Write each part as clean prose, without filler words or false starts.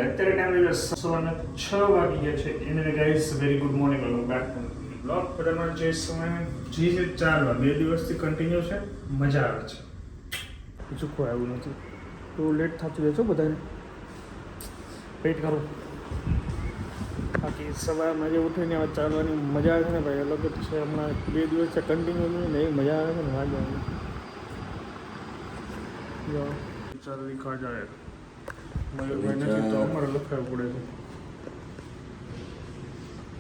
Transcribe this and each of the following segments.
અત્યારે ટાઈમ સવારના 6 વાગી ગયા છે. એને guys very good morning, welcome back to blog. બધાનો જે સમય જે 4 વાર 2 દિવસથી કન્ટિન્યુ છે, મજા આવે છે. બીજું કોઈ આવ્યું નથી તો લેટ થતું રહે છો બધાને, વેઇટ કરો. બાકી સવારમાં જે ઉઠીને ચાલવાની મજા આવે છે ને ભાઈ, અલગ જ છે. હમણાં 2 દિવસથી કન્ટિન્યુ ને એ મજા આવે છે ને, વાગે આવે ચાલ લીખા જાય. મયુરભાઈ નથી તો અમારે લખાવવું પડે છે.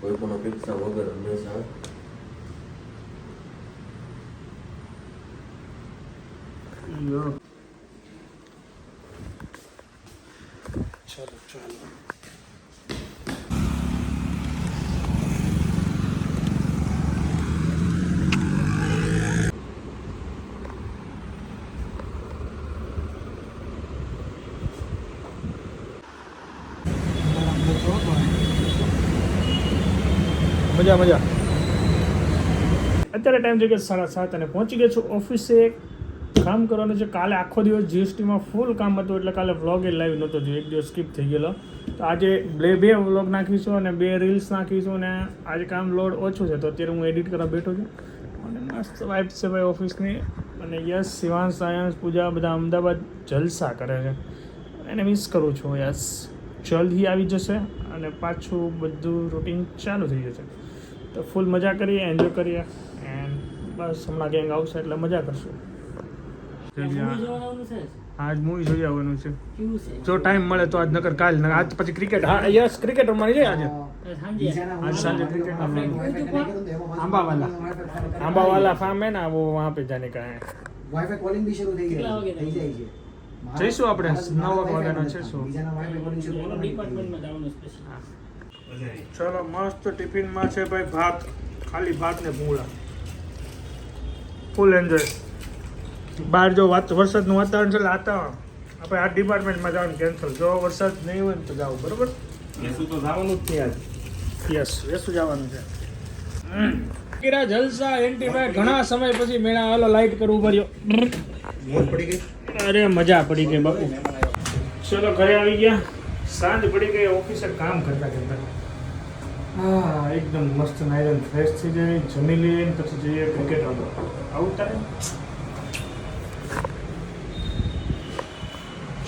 કોઈ પણ અપેક્ષા વગર હંમેશા ચાલો ચાલો. મજા મજા. અત્યારે ટાઈમ છે કે 7:30 અને પહોંચી ગયા છું ઓફિસે. કામ કરવાનું છે. કાલે આખો દિવસ જીએસટીમાં ફૂલ કામ હતું એટલે કાલે વ્લોગ એ લાઈવ નહોતો જો, એક દિવસ સ્કીપ થઈ ગયેલો. તો આજે બે વ્લોગ નાખીશું અને 2 રીલ્સ નાખીશું. અને આજે કામ લોડ ઓછું છે તો અત્યારે હું એડિટ કરવા બેઠો છું. અને મસ્ત વાઇબ છે ભાઈ ઓફિસની. અને યસ, શિવાંશ, સાયન્સ, પૂજા બધા અમદાવાદ જલસા કરે છે. એને મિસ કરું છું. યસ, જલ્દી આવી જશે અને પાછું બધું રૂટીન ચાલુ થઈ જશે. તો ફૂલ મજા કરીએ, એન્જોય કરીએ. એન્ડ બસ હમણાં ગેંગ આવશે એટલે મજા કરશું. આજ મૂવી જોઈ આવવાનું છે જો ટાઈમ મળે તો. આજ નકર કાલ, આજ પછી ક્રિકેટ. હા યસ, ક્રિકેટ રમવાની છે આજે. आज सांझे क्रिकेट आंबा वाला फार्म है ना, वो वहाँ पे जाने का है. वाईफाई कॉलिंग भी शुरू થઈ જાય છે. જઈશું આપણે 9 વાગ્યાના છે. બીજાના વાઈફાઈ કોલિંગ શરૂ ડિપાર્ટમેન્ટમાં જવાનું સ્પેશિયલ. ચલો મસ્ત ટિફિનમાં છે ભાઈ ભાત, ખાલી ભાત ને ભૂંગળા. Full enjoy. બહાર જો વરસાદનું વાતાવરણ છે એટલે આપણે આ ડિપાર્ટમેન્ટમાં જવાનું કેન્સલ. જો વરસાદ નહીં હોય ને તો જાઓ, બરોબર? વેસુ તો જવાનું જ છે આજ. યસ, વેસુ જવાનું છે. કિરા જલસા એન્ટી ભાઈ ઘણા સમય પછી મેળા વાલો લાઈટ કરવું પડ્યો. મોજ પડી ગઈ. અરે મજા પડી ગઈ બાપુ. ચલો ઘરે આવી ગયા, સાંજ પડી ગઈ. ઓફિસે કામ કરતા કરતા હા એકદમ મસ્ત નાઈ ફ્રેશ થઈ જાય, જમી લઈએ પછી જઈએ ક્રિકેટ રમવા. આવું થાય.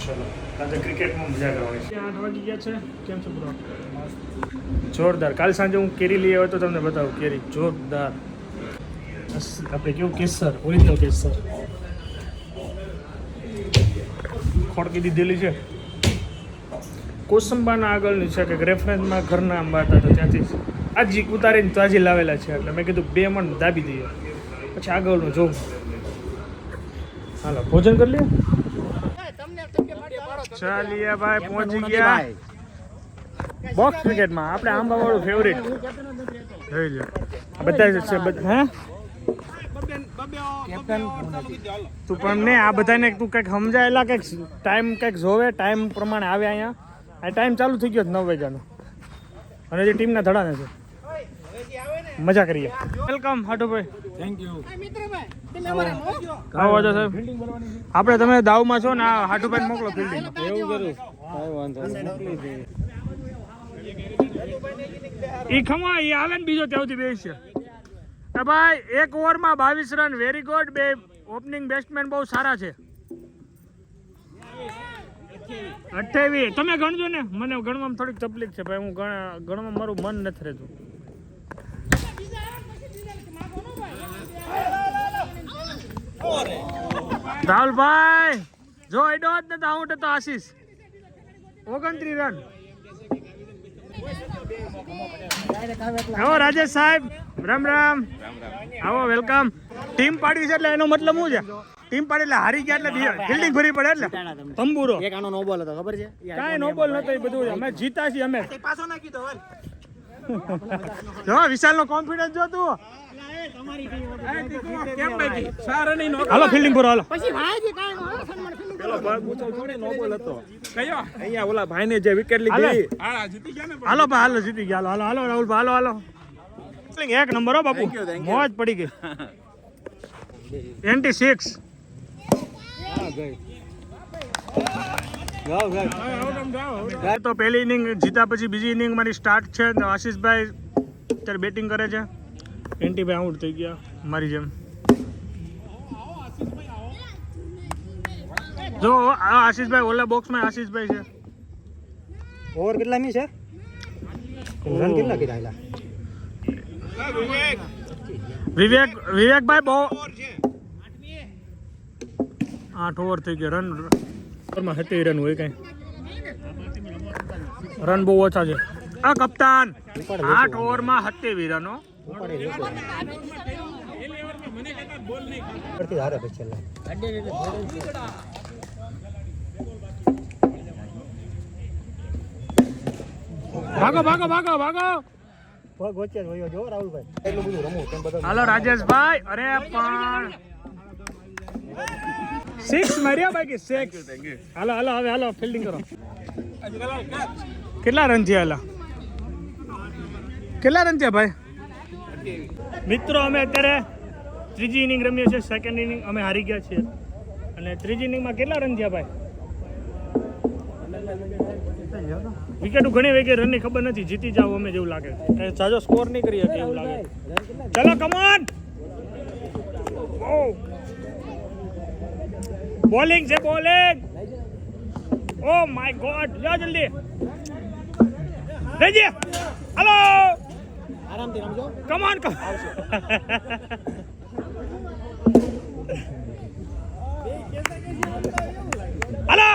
ચલો આજે ક્રિકેટમાં મજા કરવાની છે. 8 વાગી ગયા છે. કેમ છો બ્રો? જોરદાર. કાલ સાંજે હું કેરી લઈ આવ્યો તો તમને બતાવું. કેરી જોરદાર. આપણે કેવું કેસર, ઓરિજિનલ કેસર ખોડકી દીધેલી છે. કોસંબાના આગળની છે કે રેફરન્સમાં ઘરના આંબા હતા તો ત્યાંથી આજી ઉતારીને તાજી લાવેલા છે. એટલે મેં કીધું 2 મણ દાબી દઈએ પછી આગળનું જોઉં. હાલો ભોજન કરી લઈએ. ચાલીએ ભાઈ, પહોંચી ગયા બોક્સ ક્રિકેટમાં. આપણે આંબા વાળું ફેવરેટ જોઈ લો બધા જ છે. હે તું પણ ને આ બધાને તું કંઈક સમજાયેલા, કંઈક ટાઈમ કંઈક જોવે, ટાઈમ પ્રમાણે આવે. અહીંયા આ ટાઈમ ચાલુ થઈ ગયો 9 વાગ્યાનો અને જે ટીમના ધડાને છે. મજા કરીએ. વેલકમ હાટુભાઈ. Thank you. આવો વાજો સાહેબ. આપણે તમે દાવમાં છો ને, આ હાટુભાઈ મોકલો ફિલ્ડિંગ. એવું કરું. કાઈ વાંધો નહીં. ઈ ખમો ઈ આવે ને બીજો ત્યાંથી બેસશે. ભાઈ 1 ઓવરમાં 22 run, very good. 2 opening batsman બહુ સારા છે. 28 તમે ગણજો ને, મને ગણવામાં થોડીક તકલીફ છે ભાઈ. હું ગણવામાં મારું મન નથી રહેતું. રાહુલભાઈ જો એડો જ ને તો આઉટ હતો આશીષ. 29 રન. આવો રાજેશ સાહેબ, રામ રામ. આવો વેલકમ. ટીમ પાડવી છે એટલે એનો મતલબ શું છે? ટીમ પાડી એટલે હારી ગયા એટલે ફિલ્ડિંગ ભરી પડે એટલે તંબુરો. એક આનો નો બોલ હતો, ખબર છે? કાંઈ નો બોલ નતો. એ બધું અમે જીતા છીએ. અમે પાછો નાખી દો. જો વિશાલ નો કોન્ફિડન્સ જો તું. હાલો ફિલ્ડિંગ પૂરો. હાલો પેલો નો બોલ હતો. કયો? અહીંયા ઓલા ભાઈને જે વિકેટ લીધી. હાલો ભાઈ, હાલો જીતી ગયા. હાલો હાલો રાહુલ ભાઈ, હાલો હાલો. એક નંબર હો બાપુ, મોજ પડી ગઈ. 26. તો પહેલી ઇનિંગ જીતા પછી બીજી ઇનિંગ મારી સ્ટાર્ટ છે તો આશીષભાઈ અત્યારે બેટિંગ કરે છે. એન્ટીભાઈ આઉટ થઈ ગયા મારી જેમ. જો આ આશીષભાઈ ઓલા બોક્સમાં આશીષભાઈ છે. ઓવર કેટલાની છે? રન કેટલા કર્યા? વિવેકભાઈ બહુ 8 ઓવર થઈ ગયા. રન ઓવરમાં 70 રન હોય કઈ રન બહુ ઓછા છે. આ કપ્તાન 8 ઓવરમાં 70 રનો. હારે પછી છેલ્લા. ભાગો ભાગો ભાગો ભાગો. પગ વચ્ચે જ વયો જો રાહુલભાઈ. એટલું બધું રમવું તેમ બધા. હાલો રાજેશભાઈ. અરે પણ 6 માર્યા બાકી 6. હાલો હાલો હવે હાલો ફિલ્ડિંગ કરો. કેટલા રન થયા? હાલા કેટલા રન થયા ભાઈ? મિત્રો અમે અત્યારે ત્રીજી ઇનિંગ રમીએ છીએ. સેકન્ડ ઇનિંગ અમે હારી ગયા છીએ અને ત્રીજી ઇનિંગમાં કેટલા રન થયા ભાઈ? વિકેટો ઘણી વેગી રનની ખબર નથી. જીતી જાવ અમે જેવું લાગે. જાજો સ્કોર નહીં કરી શકે એવું લાગે. ચલો કમોન. બોલિંગ છે બોલિંગ. Oh my God. જા જલ્દી રેજી. હાલો આરામથી રમજો. કમોન કમ. હાલો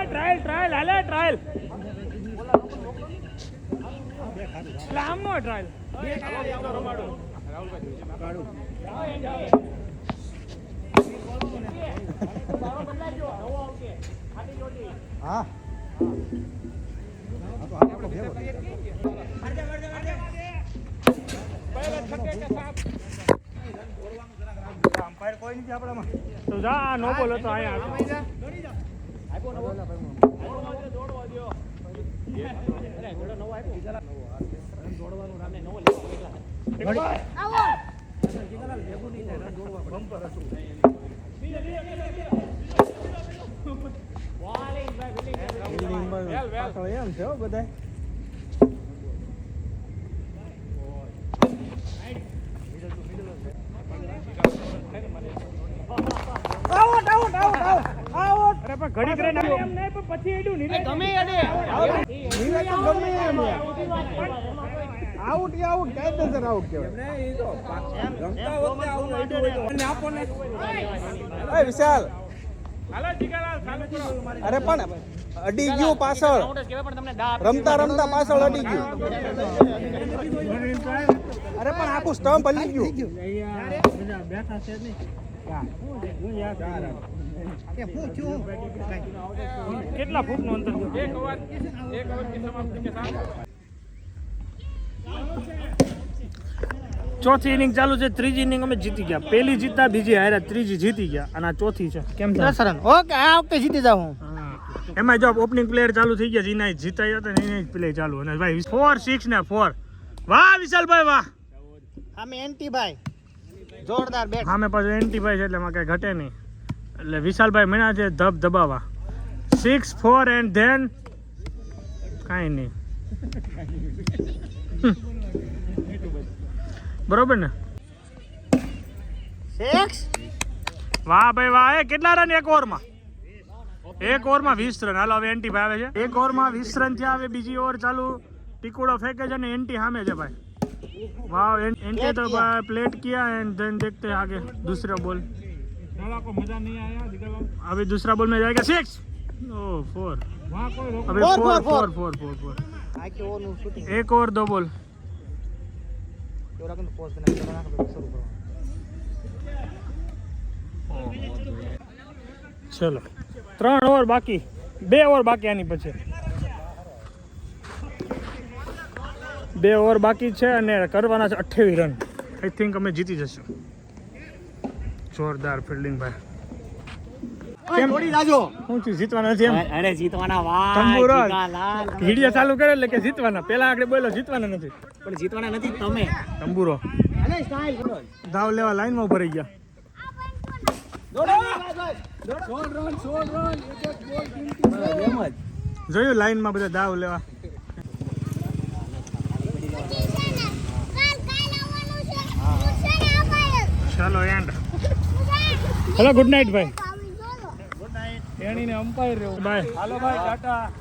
ટ્રાયલ ટ્રાયલ હાલે ટ્રાયલ. આમ નો ટ્રાયલ. હા અમ્પાયર કોઈ નથી આપણામાં. તો જા નો બોલો તો અહીંયા એમ છે બધા. Out out out out. અરે પણ ઘડી કરીને એમ નહીં પણ પછી એડું નહીં ગમે એને આઉટ આઉટ કાયદેસર આઉટ કહેવાય. વિશાલ હાલો જીગાલાલ ચાલુ કરો. અરે પણ અડી ગયું પાછળ. રમતા રમતા પાછળ અડી ગયું. અરે પણ આખું સ્ટમ્પ હલી ગયું. બેઠા છે નહીં. કેટલા ફૂટનું અંતર? ચોથી ઇનિંગ ચાલુ છે. ત્રીજી ઇનિંગ અમે જીતી ગયા. પહેલી જીતા, બીજી હાર્યા, ત્રીજી જીતી ગયા અને આ ચોથી છે. કેમ છે? ઓકે આ વખતે જીતી જાવ હું. એમાં જો ઓપનિંગ પ્લેયર ચાલુ થઈ ગયા. જીના જીતા હતા ને એને જ પ્લે ચાલુ. અને ભાઈ 4 6 ને 4. વાહ વિશાલભાઈ વાહ. અમે એન્ટી ભાઈ જોરદાર બેટ. સામે પાછું એન્ટીભાઈ છે એટલે એમાં કઈ ઘટે નહીં. એટલે વિશાલભાઈ મના છે ધબ ધબાવા. 6 4 એન્ડ ધેન કાંઈ નહીં. બરોબર ને? 6 વાહ ભાઈ વાહ. એ કેટલા રન એક ઓવરમાં? એક ઓવરમાં 20 રન. હાલો હવે એન્ટીભાઈ આવે છે. એક ઓવરમાં 20 રન થયા. હવે બીજી ઓવર ચાલુ. ટીકુડો ફેંકે છે ને એન્ટી સામે છે ભાઈ. वाह इनके तो प्लेट किया एंड देन देखते हैं आगे दूसरा बॉल. को मजा नहीं आया. अभी दूसरा बॉल में जाएगा 6 ओह 4. अभी 4 4 4 4 एक और 2 बॉल. चलो 3 ओवर बाकी. 2 ओवर बाकी आनी પછી 2 ઓવર બાકી છે અને કરવાના છે 28 રન. આઈ થિંક અમે જીતી જશું. જોરદાર ફિલ્ડિંગ ભાઈ. કેમ થોડી રાજો હું છું જીતવાના નથી એમ? અરે જીતવાના વાહ. તંબુરો વિડિયો ચાલુ કરે એટલે કે જીતવાના. પહેલા આગળ બોલો જીતવાના નથી પણ જીતવાના નથી તમે. તંબુરો દાવ લેવા લાઈનમાં ઉભા રહી ગયા. જોયું લાઈનમાં બધા દાવ લેવા. ચાલો એન્ડ. હેલો ગુડ નાઇટ ભાઈ. Good night. એણીને અમ્પાયર રહ્યો. બાય. હાલો ભાઈ ટાટા.